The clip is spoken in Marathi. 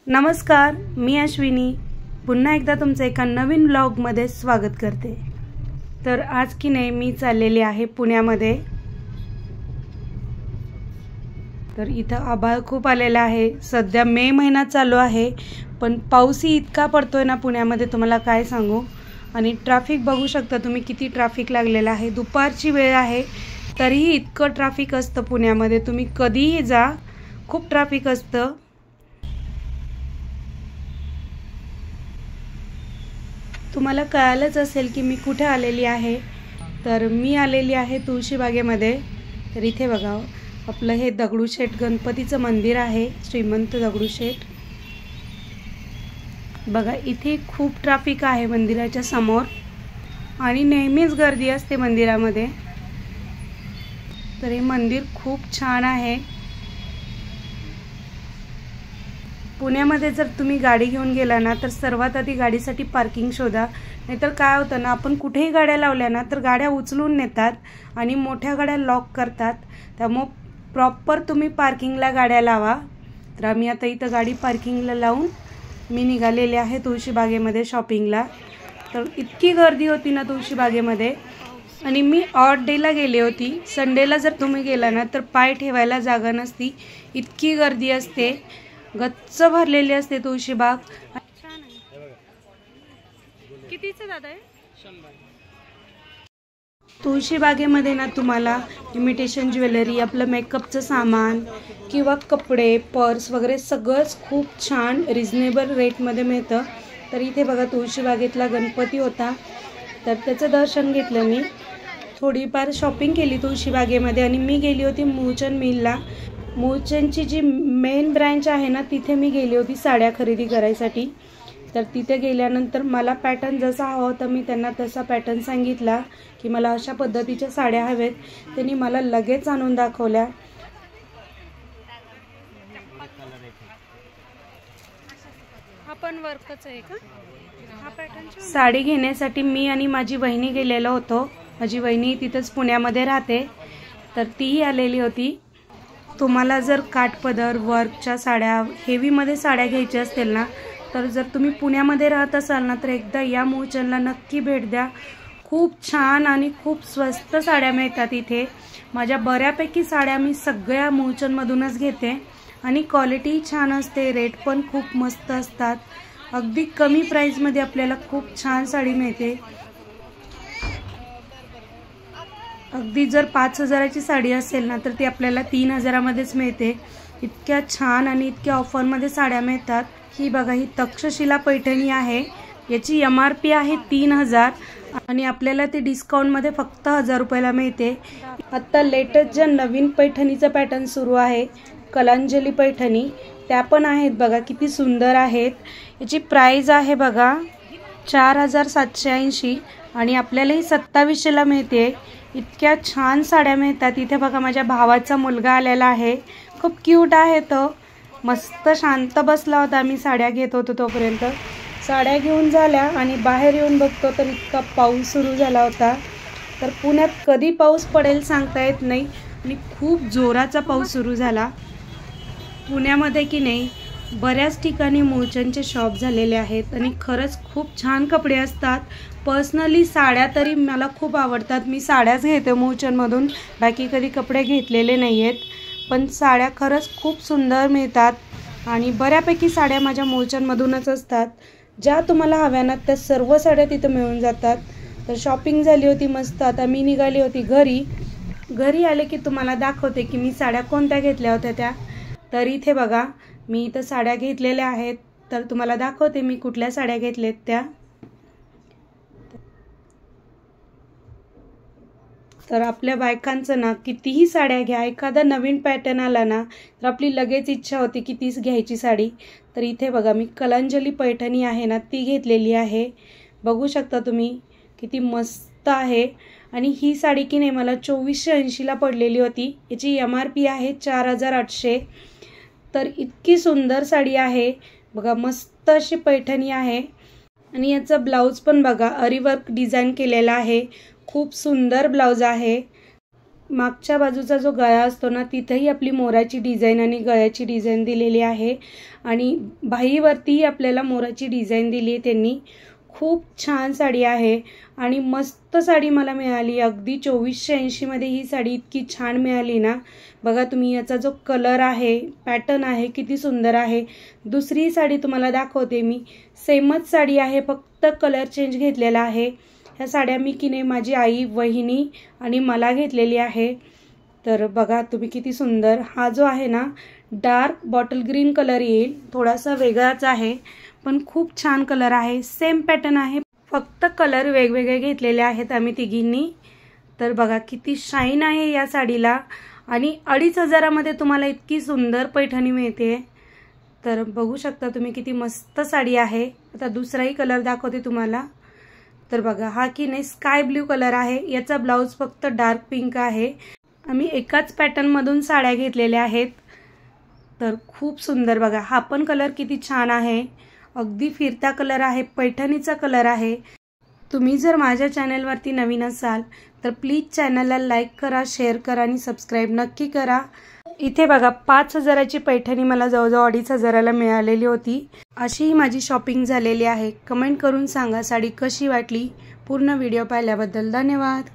नमस्कार, मी अश्विनी पुन्हा एकदा तुमचं एका नवीन व्लॉगमध्ये स्वागत करते। तर आज की नाही मी चाललेली आहे पुण्यामध्ये। तर इथं आभाळ खूप आलेला आहे। सध्या मे महिना चालू आहे, पण पाऊसही इतका पडतोय ना पुण्यामध्ये तुम्हाला काय सांगू। आणि ट्रॅफिक बघू शकता तुम्ही किती ट्रॅफिक लागलेला आहे। दुपारची वेळ आहे तरीही इतकं ट्रॅफिक असतं पुण्यामध्ये, तुम्ही कधीही जा खूप ट्रॅफिक असतं। तुम्हाला कळालंच असेल की मी कुठे आलेली आहे। तर मी आलेली आहे तुळशीबागेमध्ये। तर इथे बघा आपलं हे दगडूशेठ गणपतीचं मंदिर आहे, श्रीमंत दगडूशेठ। बघा इथे खूप ट्रॅफिक आहे मंदिराच्या समोर आणि नेहमीच गर्दी असते मंदिरामध्ये। तर हे मंदिर खूप छान आहे। पुण्यामध्ये जर तुम्ही गाडी घेऊन गेला ना तर सर्वात आधी गाडीसाठी पार्किंग शोधा, नाहीतर काय होतं ना आपण कुठेही गाड्या लावल्या ना तर गाड्या उचलून नेतात आणि मोठ्या गाड्या लॉक करतात। त्यामुळे प्रॉपर तुम्ही पार्किंगला गाड्या लावा। तर आम्ही आता इथं गाडी पार्किंगला लावून मी निघालेले आहे तुळशीबागेमध्ये शॉपिंगला। तर इतकी गर्दी होती ना तुळशीबागेमध्ये, आणि मी ऑड डेला गेले होती। संडेला जर तुम्ही गेला ना तर पाय ठेवायला जागा नसती, इतकी गर्दी असते, गच्च भरलेली असते तुळशीबाग। कितीचं दादा आहे? 100। तुळशीबागेमध्ये ना तुम्हाला इमिटेशन ज्वेलरी, आपलं मेकअपचं सामान किंवा कपडे, पर्स वगैरे सगळंच खूप छान रिजनेबल रेटमध्ये मिळतं। तर इथे बघा तुळशीबागेतला गणपती होता, तर त्याचं दर्शन घेतलं मी। थोडीफार शॉपिंग केली तुळशीबागेमध्ये आणि मी गेली होती मूळचंद मिलला। मूळचंदची जी मेन ब्रँच आहे ना तिथे मी गेली होती साड्या खरेदी करायसाठी। तर तिथे गेल्यानंतर मला पॅटर्न जसा हवा होता मी त्यांना तसा पॅटर्न सांगितला की मला अशा पद्धतीच्या साड्या हवेत। त्यांनी मला लगेच आणून दाखवल्या। आपण वर्कच आहे का हा पॅटर्न? साडी घेण्यासाठी मी आणि माझी वहिनी गेलेलो होतो। माझी वहिनी तिथंच पुण्यामध्ये राहते, तर तीही आलेली होती। तुम्हाला जर काठपदर वर्कच्या साड्या, हेवीमध्ये साड्या घ्यायच्या असतील ना तर जर तुम्ही पुण्यामध्ये राहत असाल ना तर एकदा या मूळचंदला नक्की भेट द्या। खूप छान आणि खूप स्वस्त साड्या मिळतात इथे। माझ्या बऱ्यापैकी साड्या मी सगळ्या मूळचंदमधूनच घेते आणि क्वालिटी छान असते, रेट पण खूप मस्त असतात। अगदी कमी प्राईसमध्ये आपल्याला खूप छान साडी मिळते। अगदी जर 5000ची साडी असेल ना तर ती आपल्याला 3000मध्येच मिळते। इतक्या छान आणि इतक्या ऑफरमध्ये साड्या मिळतात। ही बघा ही तक्षशिला पैठणी आहे, याची MRP आहे 3000 आणि आपल्याला ती डिस्काउंटमध्ये फक्त 1000 रुपयाला मिळते। आता लेटेस्ट ज्या नवीन पैठणीचा पॅटर्न सुरू आहे कलांजली पैठणी, त्या पण आहेत बघा किती सुंदर आहेत। याची प्राइस आहे बघा 4780 आणि आपल्याला ही 2700ला मिळते। इतक्या छान साड्या मिळतात इथे। बघा माझ्या भावाचा मुलगा आलेला आहे, खूप क्यूट आहे तो, मस्त शांत बसला होता। मी साड्या घेत होतो तोपर्यंत साड्या घेऊन झाल्या आणि बाहेर येऊन बघतो तर इतका पाऊस सुरू झाला होता। तर पुण्यात कधी पाऊस पडेल सांगता येत नाही आणि खूप जोराचा पाऊस सुरू झाला। पुण्यामध्ये की नाही बऱ्याच ठिकाणी मूळचंदचे शॉप झालेले आहेत आणि खरंच खूप छान कपडे असतात। पर्सनली साड्या तरी मला खूप आवडतात, मी साड्याच घेते मूळचंदमधून, बाकी कधी कपडे घेतलेले नाही आहेत। पण साड्या खरंच खूप सुंदर मिळतात आणि बऱ्यापैकी साड्या माझ्या मूळचंदमधूनच असतात। ज्या तुम्हाला हव्या ना त्या सर्व साड्या तिथं मिळून जातात। तर शॉपिंग झाली होती मस्त। आता मी निघाली होती घरी आले की तुम्हाला दाखवते की मी साड्या कोणत्या घेतल्या होत्या त्या। तर इथे बघा मी इथं साड्या घेतलेल्या आहेत, तर तुम्हाला दाखवते मी कुठल्या साड्या घेतल्यात त्या। तर आपल्या बायकांचं ना कितीही साड्या घ्या, एखादा नवीन पॅटर्न आला ना तर आपली लगेच इच्छा होती की तीच घ्यायची साडी। तर इथे बघा मी कलांजली पैठणी आहे ना ती घेतलेली आहे, बघू शकता तुम्ही किती मस्त आहे। आणि ही साडी की नाही मला 2480ला पडलेली होती। याची MRP आहे 4800। तर इतकी सुंदर साडी आहे बघा, मस्त अशी पैठणी आहे आणि याचा ब्लाऊज पण बघा अरी वर्क डिझाईन केलेला आहे, खूप सुंदर ब्लाऊज आहे। मागच्या बाजूचा जो गळा असतो ना तिथेही आपली मोराची डिझाईन आणि गळ्याची डिझाईन दिलेली आहे आणि बाहीवरतीही आपल्याला मोराची डिझाईन दिली आहे त्यांनी। खूप छान साडी आहे आणि मस्त साडी मला मिळाली। अगदी 2480 मध्ये ही साडी इतकी छान मिळाली ना। बघा तुम्ही, याचा जो कलर आहे, पॅटर्न आहे, किती सुंदर आहे। दुसरी साडी तुम्हाला दाखवते मी, सेमच साडी आहे, फक्त कलर चेंज घेतलेला आहे। ह्या साड्या मी की नाही माझी आई, वहिनी आणि मला घेतलेली आहे। तर बघा तुम्ही किती सुंदर। हा जो आहे ना डार्क बॉटल ग्रीन कलर येईल, थोडासा वेगळाच आहे पण खूप छान कलर आहे। सेम पॅटर्न आहे, फक्त कलर वेगवेगळे घेतलेले आहेत आम्ही तिघींनी। तर बघा किती शाईन आहे या साडीला आणि 2500 मध्ये तुम्हाला इतकी सुंदर पैठणी मिळते। तर बघू शकता तुम्ही किती मस्त साडी आहे। आता दुसराही कलर दाखवते तुम्हाला। तर बघा हा की नाही स्काय ब्ल्यू कलर आहे, याचा ब्लाउज फक्त डार्क पिंक आहे। आम्ही एकाच पॅटर्न मधून साड्या घेतलेल्या आहेत। तर खूप सुंदर बघा, हा पण कलर किती छान आहे, अगदी फिरता कलर आहे, पैठणीचा कलर आहे। तुम्ही जर माझ्या चॅनलवरती नवीन असाल तर प्लीज चॅनलला लाईक करा, शेअर करा आणि सबस्क्राईब नक्की करा। इथे बघा 5000ची पैठणी मला जवळजवळ 2500ला मिळालेली होती। अशी ही माझी शॉपिंग झालेली आहे। कमेंट करून सांगा साडी कशी वाटली। पूर्ण व्हिडिओ पाहिल्याबद्दल धन्यवाद।